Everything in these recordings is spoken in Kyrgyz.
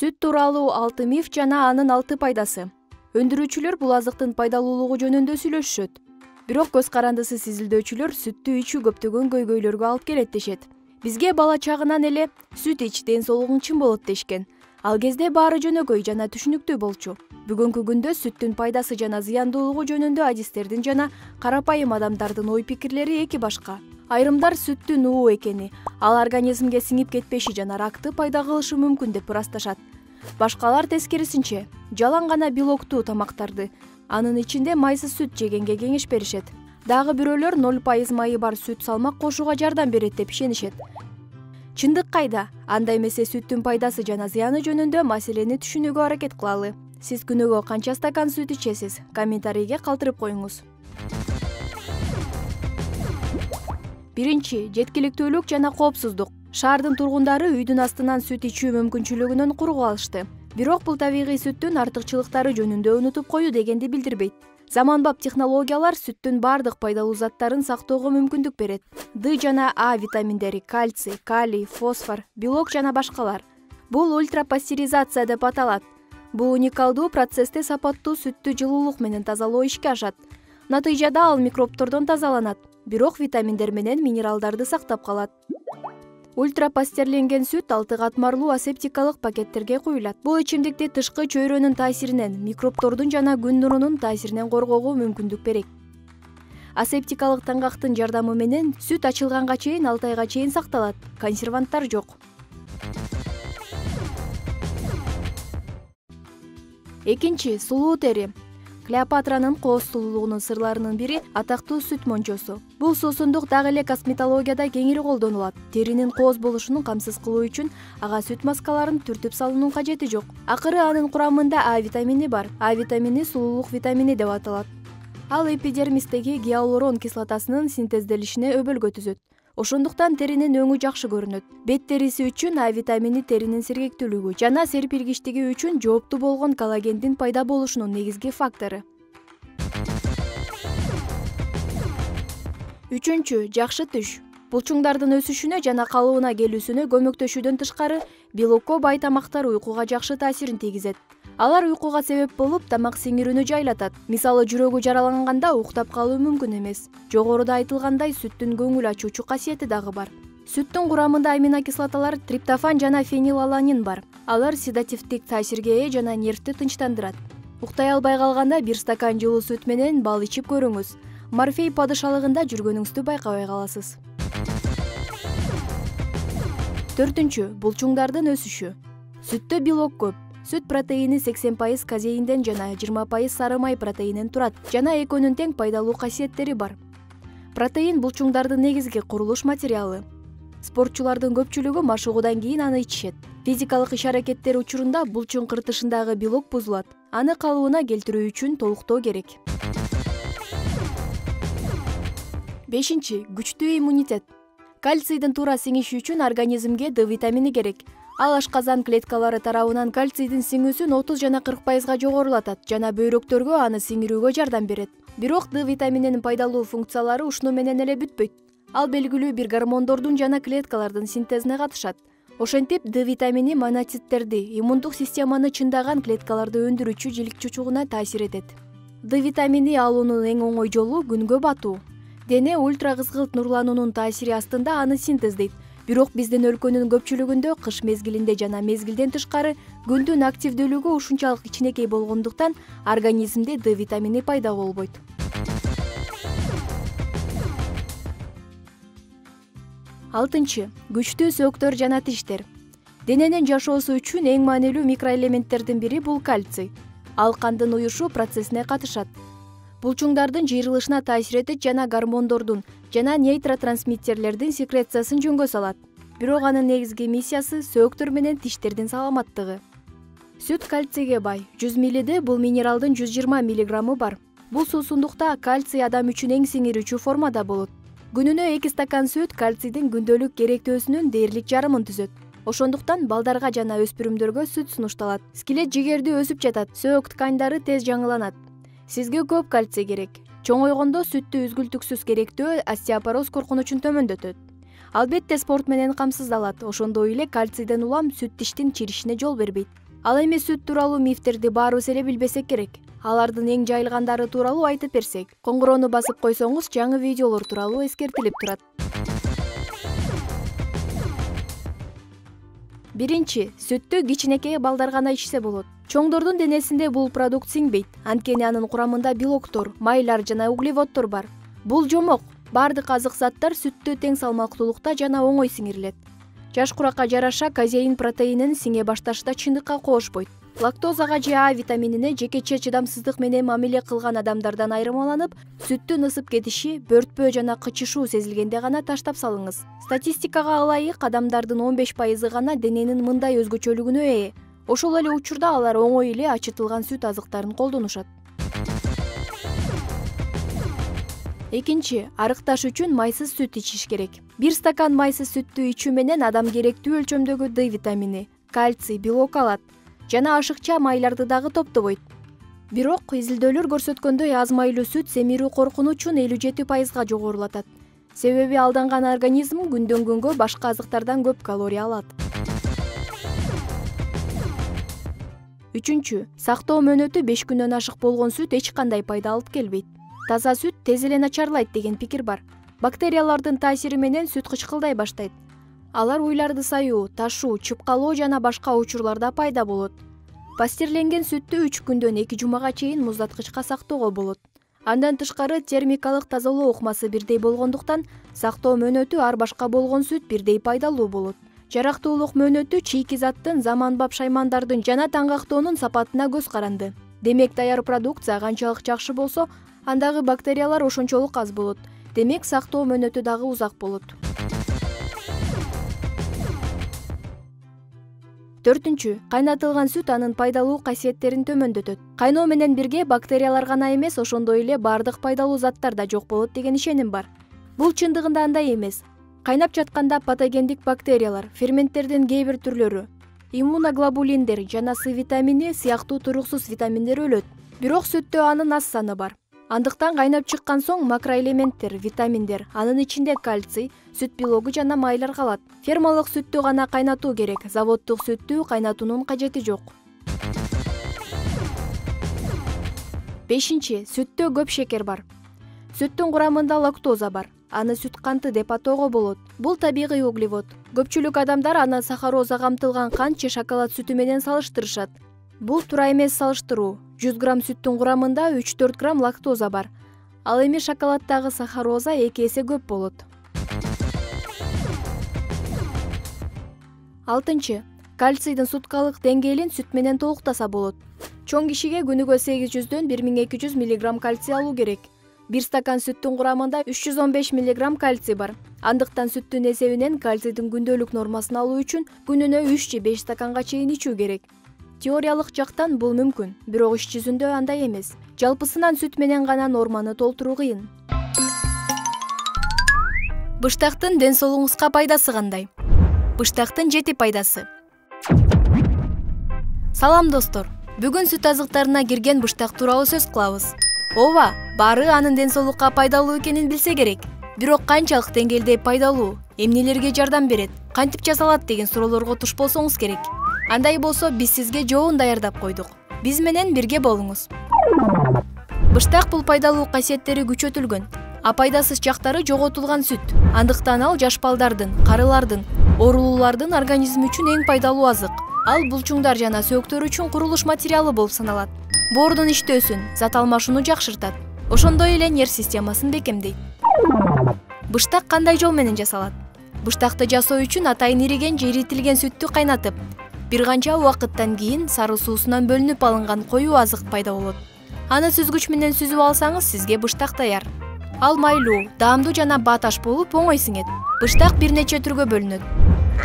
Сүт тууралуу 6 миф жана анын 6 пайдасы. Өндүрүүчүлөр бул азыктын пайдалуулугу жөнүндө сүйлөшүшөт. Бирок көз карандысыз изилдөөчүлөр сүттү ичүү көптөгөн көйгөйлөргө алып келет дешет. Бизге бала чагынан эле сүт ич ден соолугуң үчүн болот дешкен. Ал кезде баары жөнөкөй жана түшүнүктүү болчу. Бүгүнкү күндө сүттүн пайдасы жана зыяндуулугу жөнүндө адистердин жана карапайым адамдардын ой пикирлери эки башка. Айрымдар сүттүн уу экени, ал организмге сиңип кетпеши жана ракты пайда кылышы мүмкүн деп ырасташат. Башкалар тескерисинче, жалаң гана белоктуу тамактарды, анын ичинде майсыз сүт жегенге кеңеш беришет. Дагы бирөөлөр 0% майы бар сүт салмак кошууга жардам берет деп ишенишет. Чындык кайда? Анда эмесе сүттүн пайдасы жана зыяны жөнүндө маселени түшүнүүгө аракет кылалы. Сиз күнүгө канча стакан сүт ичесиз? Комментарийге калтырып коюңуз. Биринчи, жеткиликтүүлүк жана коопсуздук. Шаардын тургундары үйдүн астынан сүт ичүү мүмкүнчүлүгүнөн куру калышты. Бирок бул табигый сүттүн артыкчылыктары жөнүндө унутуп коюу дегенди билдирбейт. Заманбап технологиялар сүттүн бардык пайдалуу заттарын сактоого мүмкүндүк берет. Д жана А витаминдери, кальций, калий, фосфор, белок жана башкалар. Бул ультрапастеризация деп аталат. Бул уникалдуу процессте сапаттуу сүттү жылуулук менен тазалоо ишке ашат. Натыйжада ал микробтордон тазаланат, бирок витаминдер менен минералдарды сактап калат. Ультрапастерленген сүт 6 катмарлуу асептикалык пакеттерге куюлат. Бул ичимдикти тышкы чөйрөнүн таасиринен, микробтордун жана күн нурунун таасиринен коргоого мүмкүндүк берет. Асептикалык таңгактын жардамы менен сүт ачылганга чейин 6 айга чейин сакталат. Консерванттар жок. Экинчи, сулуу тери. Клеопатранын кооз сулуулугунун сырларынын бири атактуу сүт мончосу. Бул суусундук дагы эле косметологияда кеңири колдонулат. Теринин кооз болушун камсыз кылуу үчүн ага сүт маскаларын түртүп салуунун кажети жок. Акыры анын курамында А витамини бар. А витамини сулуулук витамини деп аталат. Ал эпидермистеги гиалурон кислотасынын синтезделишине өбөлгө түзөт. Ошондуктан теринин өңү жакшы көрүнөт. Бет териси үчүн А витамини теринин сергектүүлүгү жана серпилгичтиги үчүн жооптуу болгон коллагендин пайда болушунун негизги фактору. Үчүнчү, жакшы түш. Булчуңдардын өсүшүнө жана калыбына келүүсүнө көмөктөшүүдөн тышкары, белокко бай тамактар уйкуга жакшы таасирин тийгизет. Алар уйкуга себеп болуп, тамак сиңирүүнү жайлатат. Мисалы, жүрөгү жараланганда уктап калуу мүмкүн эмес. Жогоруда айтылгандай, сүттүн көңүл ачуучу касиети дагы бар. Сүттүн курамында аминокислоталар триптофан жана фенилаланин бар. Алар седативдик таасирге ээ жана нервти тынчтандырат. Уктай албай калганда 1 стакан жылуу сүт менен бал ичип көрүңүз. Морфей падышалыгында жүргөнүңүздү байкабай каласыз. Төртүнчү, булчуңдардын өсүшү. Сүттө белок көп. Сүт протеини 80% казеинден жана 20% сары май протеининен турат жана экөөнүн тең пайдалуу касиеттери бар. Протеин булчуңдардын негизги курулуш материалы. Спортчулардын көпчүлүгү машыгуудан кийин аны ичишет. Физикалык иш-аракеттер учурунда булчуң кыртышындагы белок бузулат. Аны калыбына келтирүү үчүн толуктоо керек. Бешинчи, күчтүү иммунитет. Кальцийдин туура сиңиши үчүн организмге Д витамини керек. Ал ашказан клеткалары тарабынан кальцийдин сиңүүсүн 30 жана 40% жогорулатат жана бөйрөктөргө аны сиңирүүгө жардам берет. Бирок Д витамининин пайдалуу функциялары ушуну менен эле бүтпөйт. Ал белгилүү бир гормондордун жана клеткалардын синтезине катышат. Ошентип, Д витамини моноциттерди, иммундук системаны чындаган клеткаларды өндүрүүчү жилик чучугуна таасир этет. Д витамини алуунун эң оңой жолу күнгө батуу. Дене ультра кызгылт нурлануунун таасири астында аны синтездейт. Бирок биздин өлкөнүн көпчүлүгүндө кыш мезгилинде жана мезгилден тышкары күндүн активдүүлүгү ушунчалык кичинекей болгондуктан организмде Д витамини пайда болбойт. Алтынчы, күчтүү сөөктөр жана тиштер. Дененин жашоосу үчүн эң маанилүү микроэлементтердин бири бул кальций. Ал кандын уюшуу процессине катышат. Булчуңдардын жыйрылышына таасир этет жана гормондордун жана нейротрансмиттерлердин секрециясын жөнгө салат. Бирок анын негизги миссиясы сөөктөр менен тиштердин саламаттыгы. Сүт кальцийге бай. 100 миллиде бул минералдын 120 миллиграммы бар. Бул суусундукта кальций адам үчүн эң сиңирүүчү формада болот. Күнүнө 2 стакан сүт кальцийдин күндөлүк керектөөсүнүн дээрлик жарымын түзөт. Ошондуктан балдарга жана өспүрүмдөргө сүт сунушталат. Скелет жигерди өсүп жатат, сөөк тканьдары тез жаңыланат. Сизге көп кальций керек. Чоңойгондо сүттү үзгүлтүксүз керектөө остеопороз коркунучун төмөндөтөт. Албетте спорт менен камсыздалат. Ошондой эле кальцийден улам сүт тиштин чиришине жол бербейт. Ал эми сүт тууралуу мифтерди баарыбыз эле билбесек керек. Алардын эң жайылгандары тууралуу айтып берсек, коңгуроону басып койсоңуз жаңы видеолор тууралуу эскертилип турат. Биринчи, сүттү кичинекей балдар гана ичсе болот. Чоңдордун денесинде бул продукт сиңбейт, анткени анын курамында белоктор, майлар жана углеводдор бар. Бул жомок, бардык азык заттар сүттү тең салмактуулукта жана оңой сиңирилет. Жаш куракка жараша казеин протеинин сиңе башташта чындыкка коошпойт. Лактозага же А витаминине жекече чыдамсыздык менен мамиле кылган адамдардан айырмаланып, сүттүн ысып кетиши, бөртпөө жана кычышуу сезилгенде гана таштап салыңыз. Статистикага ылайык адамдардын 15% гана дененин мындай өзгөчөлүгүнө ээ. Ошол эле учурда алар оңой эле ачытылган сүт азыктарын колдонушат. Экинчи, арыкташ үчүн майсыз сүт ичиш керек. 1 стакан майсыз сүттү ичүү менен адам керектүү өлчөмдөгү Д витамини, кальций, белок алат жана ашыкча майларды дагы топтобойт. Бирок изилдөөлөр көрсөткөндөй аз майлуу сүт семирүү коркунучун 57% жогорулатат. Себеби алданган организм күндөн күнгө башка азыктардан көп калория алат. Үчүнчү, сактоо мөөнөтү 5 күндөн ашык болгон сүт эч кандай пайда алып келбейт. Таза сүт тез эле начарлайт деген пикир бар. Бактериялардын таасири менен сүт кычкылдай баштайт. Алар уйларды саюу, ташуу, чыпкалоо жана башка учурларда пайда болот. Пастерленген сүттү 3 күндөн 2 жумага чейин муздаткычка сактоого болот. Андан тышкары термикалык тазалоо ыкмасы бирдей болгондуктан сактоо мөөнөтү ар башка болгон сүт бирдей пайдалуу болот. Жарактуулук мөөнөтү чийки заттын, заманбап шаймандардын жана таңгактоонун сапатына көз каранды. Демек даяр продукция канчалык жакшы болсо, андагы бактериялар ошончолук аз болот. Демек сактоо мөөнөтү дагы узак болот. Төртүнчү, кайнатылган сүт анын пайдалуу касиеттерин төмөндөтөт. Кайноо менен бирге бактериялар гана эмес, ошондой эле бардык пайдалуу заттар да жок болот деген ишеним бар. Бул чындыгында андай эмес. Кайнап жатканда патогендик бактериялар, ферменттердин кээ бир түрлөрү, иммуноглобулиндер жана С витамини сыяктуу туруксуз витаминдер өлөт. Бирок сүттө анын аз саны бар. Андыктан кайнап чыккан соң макроэлементтер, витаминдер, анын ичинде кальций, сүт белогу жана майлар калат. Фермалык сүттү гана кайнатуу керек, заводдук сүттү кайнатуунун кажети жок. Бешинчи, сүттө көп шекер бар. Сүттүн курамында лактоза бар. Аны сүт канты деп атоого болот. Бул табигый углевод. Көпчүлүк адамдар аны сахароза камтылган кант же шоколад сүтү менен салыштырышат. Бул туура эмес салыштыруу. 100 грамм сүттүн курамында 3-4 грамм лактоза бар. Ал эми шоколаддагы сахароза 2 эсе көп болот. Алтынчы, кальцийдин суткалык деңгээлин сүт менен толуктаса болот. Чоң кишиге күнүгө 800дөн 1200 мг кальций алуу керек. 1 стакан сүттүн курамында 315 мг кальций бар. Андыктан сүттүн эсебинен кальцийдин күндөлүк нормасын алуу үчүн күнүнө 3 же 5 стаканга чейин ичүү керек. Теориялык жактан бул мүмкүн, бирок иш жүзүндө андай эмес. Жалпысынан сүт менен гана норманы толтуруу кыйын. Быштактын ден соолугуңузга пайдасы кандай? Быштактын 7 пайдасы. Салам достор. Бүгүн сүт азыктарына кирген быштак тууралуу сөз кылабыз. Ооба, баары анын ден соолукка пайдалуу экенин билсе керек. Бирок канчалык деңгээлде пайдалуу, эмнелерге жардам берет, кантип жасалат деген суроолорго туш болсоңуз керек. Андай болсо биз сизге жообун даярдап койдук. Биз менен бирге болуңуз. Быштак бул пайдалуу касиеттери күчөтүлгөн, а пайдасыз жактары жоготулган сүт. Андыктан ал жаш балдардын, карылардын, оорулуулардын организми үчүн эң пайдалуу азык. Ал булчуңдар жана сөөктөр үчүн курулуш материалы болуп саналат. Боордун иштөөсүн, зат алмашууну жакшыртат. Ошондой эле нерв системасын бекемдейт. Быштак кандай жол менен жасалат? Быштакты жасоо үчүн атайын ириген же иритилген сүттү кайнатып, бир канча убакыттан кийин сары суусунан бөлүнүп алынган коюу азык пайда болот. Аны сүзгүч менен сүзүп алсаңыз, сизге быштак даяр. Ал майлуу, даамдуу жана бааташ болуп оңой сиңет. Быштак бир нече түргө бөлүнөт.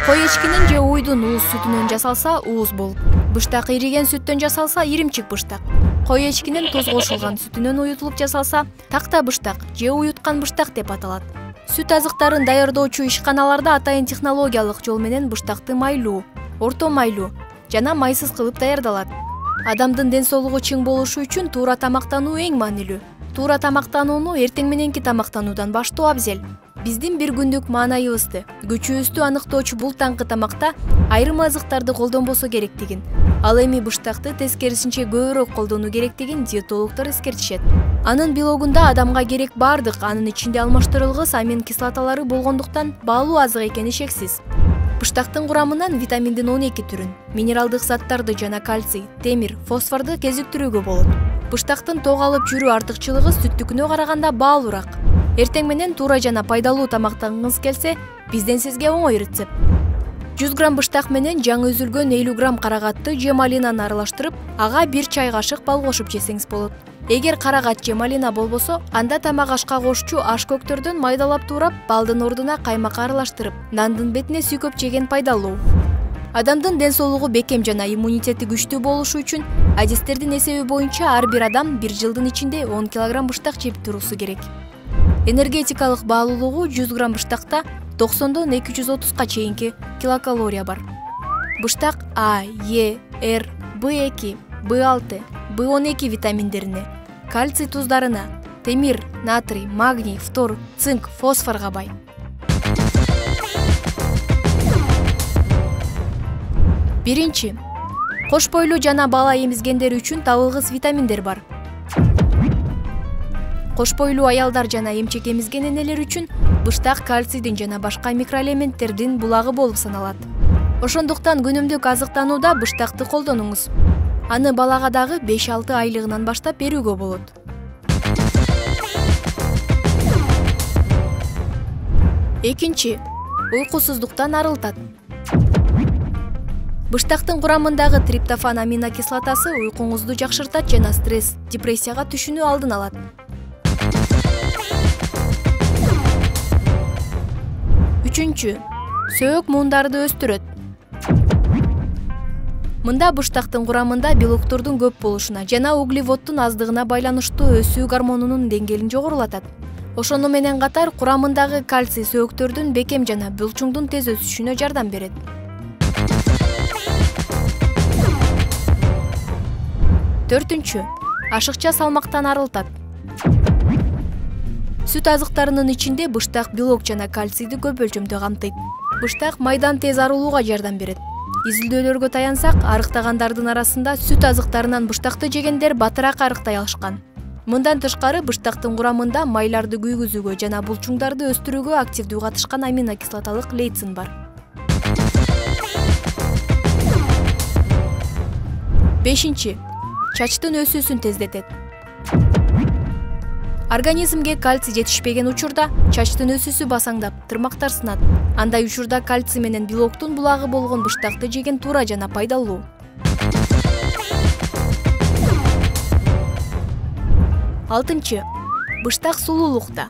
Кой эчкинин же уйдун ууз сүтүнөн жасалса, ууз болуп. Быштак ириген сүттөн жасалса, иримчик быштак. Кой эчкинин туз кошулган сүтүнөн уютулуп жасалса, такта быштак же уюткан быштак деп аталат. Сүт азыктарын даярдоочу ишканаларда атайын технологиялык жол менен быштакты майлуу, орто майлуу жана майсыз кылып даярдалат. Адамдын ден соолугу чың болушу үчүн туура тамактануу эң маанилүү. Туура тамактанууну эртең мененки тамактануудан баштоо абзел. Биздин бир күндүк маанайыбызды, күчүбүздү аныктоочу бул таңкы тамакта айрым азыктарды колдонбосо керектигин, ал эми быштакты тескерисинче көбүрөөк колдонуу керектигин диетологдор эскертишет. Анын белогунда адамга керек бардык, анын ичинде алмаштырылгыс амин кислоталары болгондуктан баалуу азык экени шексиз. Быштактын курамынан витаминдин 12 түрүн, минералдык заттарды жана кальций, темир, фосфорду кезиктирүүгө болот. Быштактын ток алып жүрүү артыкчылыгы сүттүкүнө караганда баалуураак. Эртең менен туура жана пайдалуу тамактангыңыз келсе, бизден сизге оңой рецепт. 100 грамм быштак менен жаңы үзүлгөн 50 грамм карагатты же малинаны аралаштырып, ага 1 чай кашык бал кошуп жесеңиз болот. Эгер карагат же малина болбосо, анда тамак ашка кошчу аш көктөрдөн майдалап туурап, балдын ордуна каймак аралаштырып, нандын бетине сүйкөп жеген пайдалуу. Адамдын ден соолугу бекем жана иммунитети күчтүү болушу үчүн адистердин эсеби боюнча ар бир адам 1 жылдын ичинде 10 кг быштак жеп турусу керек. Энергетикалык баалуулугу 100 грамм быштакта 90дон 230га чейинки килокалория бар. Быштак А, Е, Р, В2, В6, В12 витаминдерине, кальций туздарына, темир, натрий, магний, фтор, цинк, фосфорго бай. Биринчи, кош бойлуу жана бала эмизгендер үчүн табылгыс витаминдер бар. Кош бойлуу аялдар жана эмчек эмизген энелер үчүн быштак кальцийдин жана башка микроэлементтердин булагы болуп саналат. Ошондуктан күнүмдүк азыктанууда быштакты колдонуңуз. Аны балага дагы 5-6 айлыгынан баштап берүүгө болот. Экинчи, уйкусуздуктан арылтат. Быштактын курамындагы триптофан аминокислотасы уйкуңузду жакшыртат жана стресс, депрессияга түшүүнү алдын алат. Үчүнчү, сөөк муундарды өстүрөт. Мында быштактын курамында белоктордун көп болушуна жана углеводдун аздыгына байланыштуу өсүү гормонунун деңгээлин жогорулатат. Ошону менен катар курамындагы кальций сөөктөрдүн бекем жана булчуңдун тез өсүшүнө жардам берет. Төртүнчү, ашыкча салмактан арылтат. Сүт азыктарынын ичинде быштак белок жана кальцийди көп өлчөмдө камтыйт. Быштак майдан тез арылууга жардам берет. Изилдөөлөргө таянсак, арыктагандардын арасында сүт азыктарынан быштакты жегендер батыраак арыктай алышкан. Мындан тышкары быштактын курамында майларды күйгүзүүгө жана булчуңдарды өстүрүүгө активдүү катышкан аминокислоталык лейцин бар. Бешинчи, чачтын өсүүсүн тездетет. Организмге кальций жетишпеген учурда чачтын өсүүсү басаңдап, тырмактар сынат. Андай учурда кальций менен белоктун булагы болгон быштакты жеген туура жана пайдалуу. Алтынчы, быштак сулуулукта.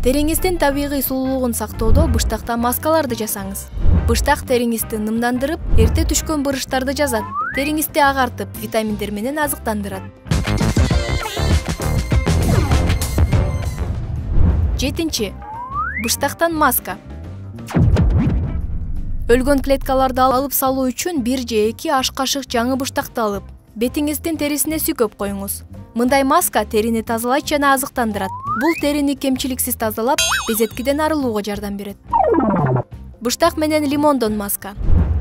Териңиздин табигый сулуулугун сактоодо быштактан маскаларды жасаңыз. Быштак териңизди нымдандырып, эрте түшкөн бырыштарды жазат. Териңизди агартып, витаминдер менен азыктандырат. Жетинчи, быштактан маска. Өлгөн клеткаларды алып салуу үчүн 1 же 2 аш кашык жаңы быштакты алып, бетиңиздин терисине сүйкөп коюңуз. Мындай маска терини тазалайт жана азыктандырат. Бул терини кемчиликсиз тазалап, безеткиден арылууга жардам берет. Быштак менен лимондон маска.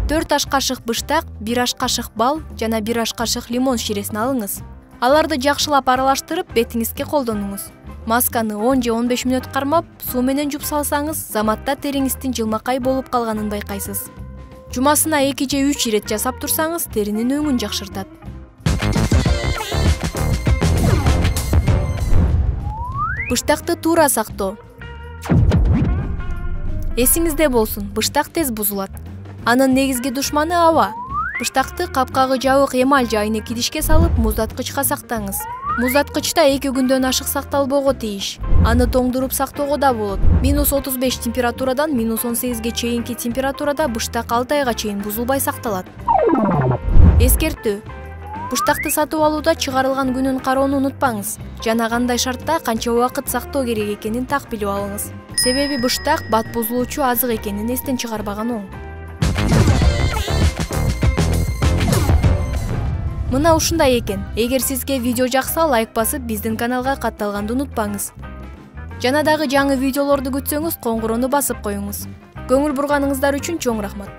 4 аш кашык быштак, 1 аш кашык бал жана 1 аш кашык лимон ширесин алыңыз. Аларды жакшылап аралаштырып, бетиңизге колдонуңуз. Масканы 10 же 15 мүнөт кармап, суу менен жууп салсаңыз, заматта териңиздин жылмакай болуп калганын байкайсыз. Жумасына 2 же 3 ирет жасап турсаңыз, теринин өңүн жакшыртат. Быштакты туура сактоо. Эсиңизде болсун, быштак тез бузулат. Анын негизги душманы аба. Быштакты капкагы жабык эмаль же айнек идишке салып, муздаткычка сактаңыз. Муздаткычта 2 күндөн ашык сакталбоого тийиш. Аны тоңдуруп сактоого да болот. -35 температурадан -18ге чейинки температурада быштак 6 айга чейин бузулбай сакталат. Эскертүү. Быштакты сатып алууда чыгарылган күнүн кароону унутпаңыз. Жана кандай шартта канча убакыт сактоо керек экенин так билип алыңыз. Себеби быштак бат бузулуучу азык экенин эстен чыгарбаган оң. Мына ушундай экен. Эгер сизге видео жакса, лайк басып, биздин каналга катталганды унутпаңыз. Жана дагы жаңы видеолорду күтсөңүз коңгурону басып коюңуз. Көңүл бурганыңыздар үчүн чоң рахмат.